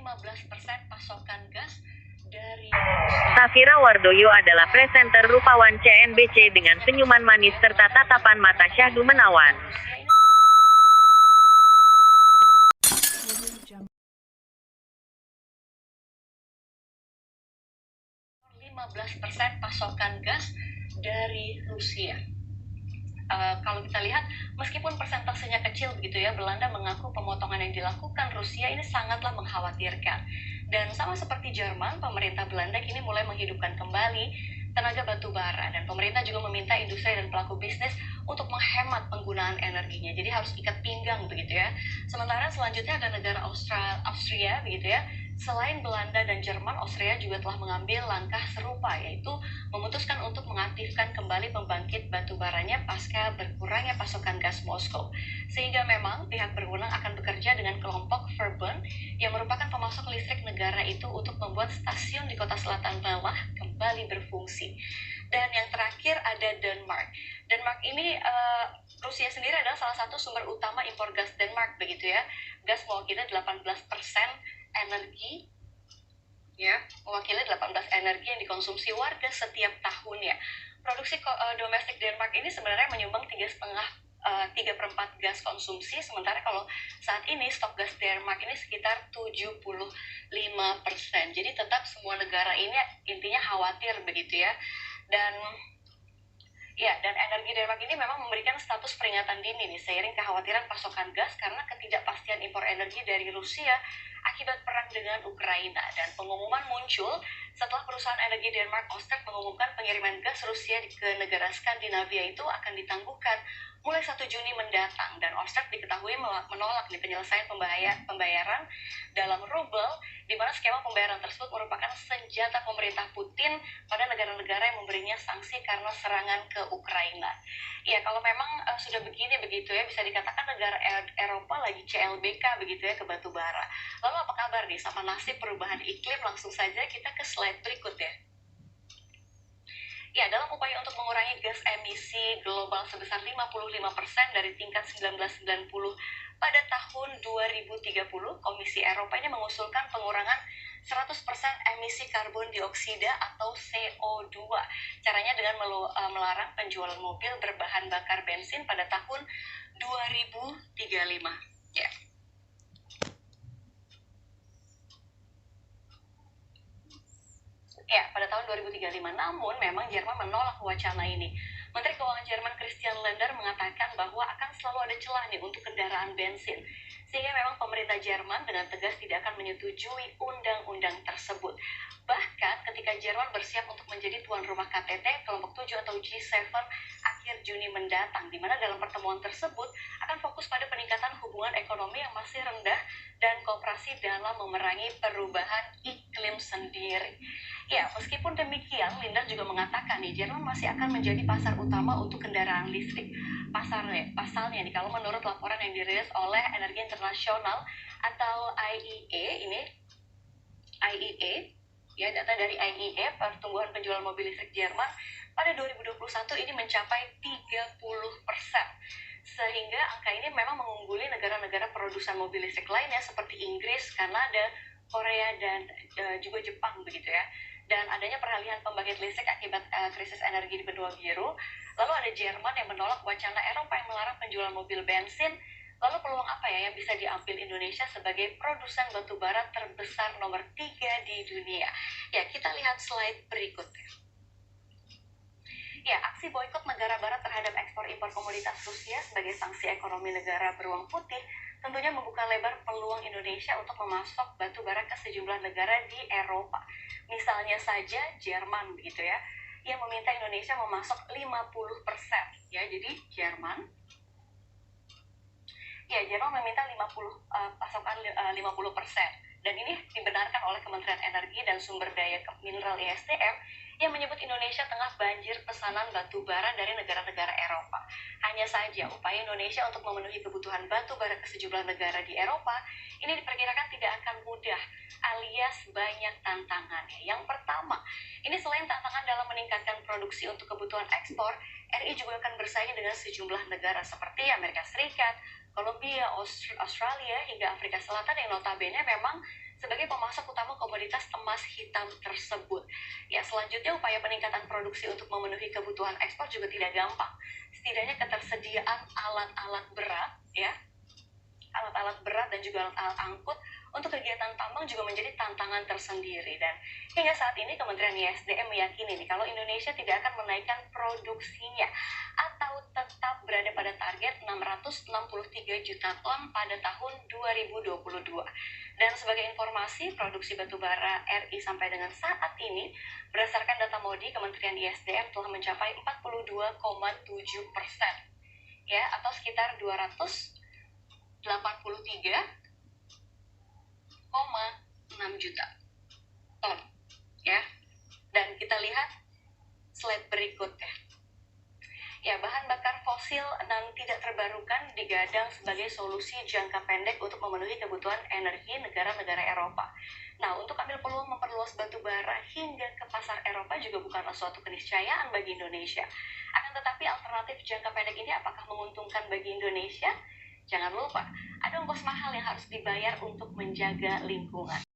15% pasokan gas dari Safira Wardoyo adalah presenter Rupawan CNBC dengan senyuman manis serta tatapan mata syahdu menawan. 15% pasokan gas dari Rusia. Kalau kita lihat, meskipun persentasenya kecil begitu ya, Belanda mengaku pemotongan yang dilakukan Rusia ini sangatlah mengkhawatirkan. Dan sama seperti Jerman, pemerintah Belanda kini mulai menghidupkan kembali tenaga batu bara, dan pemerintah juga meminta industri dan pelaku bisnis untuk menghemat penggunaan energinya. Jadi harus ikat pinggang begitu ya. Sementara selanjutnya ada negara Austria begitu ya. Selain Belanda dan Jerman, Austria juga telah mengambil langkah serupa, yaitu memutuskan untuk mengaktifkan kembali pembangkit batu baranya pasca berkurangnya pasokan gas Moskow. Sehingga memang pihak berwenang akan bekerja dengan kelompok Verbund yang merupakan pemasok listrik negara itu untuk membuat stasiun di kota selatan bawah kembali berfungsi. Dan yang terakhir ada Denmark. Denmark ini Rusia sendiri adalah salah satu sumber utama impor gas Denmark begitu ya. Gas mewakili 18% energi ya, mewakili 18 energi yang dikonsumsi warga setiap tahunnya. Produksi domestik Denmark ini sebenarnya menyumbang 3/4 gas konsumsi, sementara kalau saat ini stok gas Denmark ini sekitar 75%. Jadi tetap semua negara ini intinya khawatir begitu ya. Dan energi Denmark ini memang memberikan status peringatan dini nih, seiring kekhawatiran pasokan gas karena ketidakpastian impor energi dari Rusia akibat perang dengan Ukraina. Dan pengumuman muncul setelah perusahaan energi Denmark Ørsted mengumumkan pengiriman gas Rusia ke negara Skandinavia itu akan ditangguhkan mulai 1 Juni mendatang. Dan Ørsted diketahui menolak di penyelesaian pembayaran dalam rubel, di mana skema pembayaran tersebut merupakan senjata pemerintah Putin pada negara-negara yang memberinya sanksi karena serangan ke Ukraina. Ya, kalau memang sudah begitu ya, bisa dikatakan negara Eropa lagi CLBK begitu ya ke batu bara. Lalu apa kabar nih sama nasib perubahan iklim? Langsung saja kita ke slide berikut ya. Ya, dalam upaya untuk mengurangi gas emisi global sebesar 55% dari tingkat 1990 pada tahun 2030, Komisi Eropa ini mengusulkan pengurangan 100% emisi karbon dioksida atau CO2. Caranya dengan melarang penjualan mobil berbahan bakar bensin pada tahun 2035. Ya. Ya, pada tahun 2035. Namun, memang Jerman menolak wacana ini. Menteri Keuangan Jerman Christian Lindner mengatakan bahwa akan selalu ada celah nih untuk kendaraan bensin. Sehingga memang pemerintah Jerman dengan tegas tidak akan menyetujui undang-undang tersebut. Bahkan ketika Jerman bersiap untuk menjadi tuan rumah KTT kelompok 7 atau G7 akhir Juni mendatang, di mana dalam pertemuan tersebut akan fokus pada peningkatan hubungan ekonomi yang masih rendah dan kooperasi dalam memerangi perubahan iklim sendiri. Ya, meskipun demikian, Lindner juga mengatakan nih, Jerman masih akan menjadi pasar utama untuk kendaraan listrik. Pasalnya nih, kalau menurut laporan yang dirilis oleh Energi Internasional atau IEA, ya, data dari IEA, pertumbuhan penjualan mobil listrik Jerman pada 2021 ini mencapai 30%. Sehingga angka ini memang mengungguli negara-negara produsen mobil listrik lainnya seperti Inggris, Kanada, Korea, dan juga Jepang begitu ya. Dan adanya peralihan pembangkit listrik akibat krisis energi di benua biru. Lalu ada Jerman yang menolak wacana Eropa yang melarang penjualan mobil bensin. Lalu peluang apa ya yang bisa diambil Indonesia sebagai produsen batu bara terbesar nomor 3 di dunia? Ya, kita lihat slide berikutnya. Ya, aksi boikot negara barat terhadap ekspor-impor komoditas Rusia sebagai sanksi ekonomi negara beruang putih tentunya membuka lebar peluang Indonesia untuk memasok batu bara ke sejumlah negara di Eropa. Misalnya saja Jerman begitu ya, yang meminta Indonesia memasok 50%. Ya, jadi Jerman meminta pasokan 50%. Dan ini dibenarkan oleh Kementerian Energi dan Sumber Daya Mineral ISDM yang menyebut Indonesia tengah banjir pesanan batu bara dari negara-negara Eropa. Hanya saja upaya Indonesia untuk memenuhi kebutuhan batu bara ke sejumlah negara di Eropa ini diperkirakan tidak akan mudah, alias banyak tantangannya. Yang pertama, ini selain tantangan dalam meningkatkan produksi untuk kebutuhan ekspor, RI juga akan bersaing dengan sejumlah negara seperti Amerika Serikat, Kolombia, Australia, hingga Afrika Selatan yang notabene memang sebagai pemasok utama komoditas emas hitam tersebut. Ya, selanjutnya upaya peningkatan produksi untuk memenuhi kebutuhan ekspor juga tidak gampang. Setidaknya ketersediaan alat-alat berat, ya, alat-alat berat dan juga alat-alat angkut untuk kegiatan tambang juga menjadi tantangan tersendiri. Dan hingga saat ini Kementerian ISDM meyakini nih, kalau Indonesia tidak akan menaikkan produksinya atau tetap berada pada target 663 juta ton pada tahun 2022. Dan sebagai informasi, produksi batubara RI sampai dengan saat ini berdasarkan data MODI Kementerian ISDM telah mencapai 42,7%, ya, atau sekitar 283,6 juta ton, ya. Dan kita lihat slide berikutnya. Ya, bahan bakar fosil dan tidak terbarukan digadang sebagai solusi jangka pendek untuk memenuhi kebutuhan energi negara-negara Eropa. Nah, untuk ambil peluang memperluas batu bara hingga ke pasar Eropa juga bukanlah suatu keniscayaan bagi Indonesia. Akan tetapi alternatif jangka pendek ini apakah menguntungkan bagi Indonesia? Jangan lupa, ada ongkos mahal yang harus dibayar untuk menjaga lingkungan.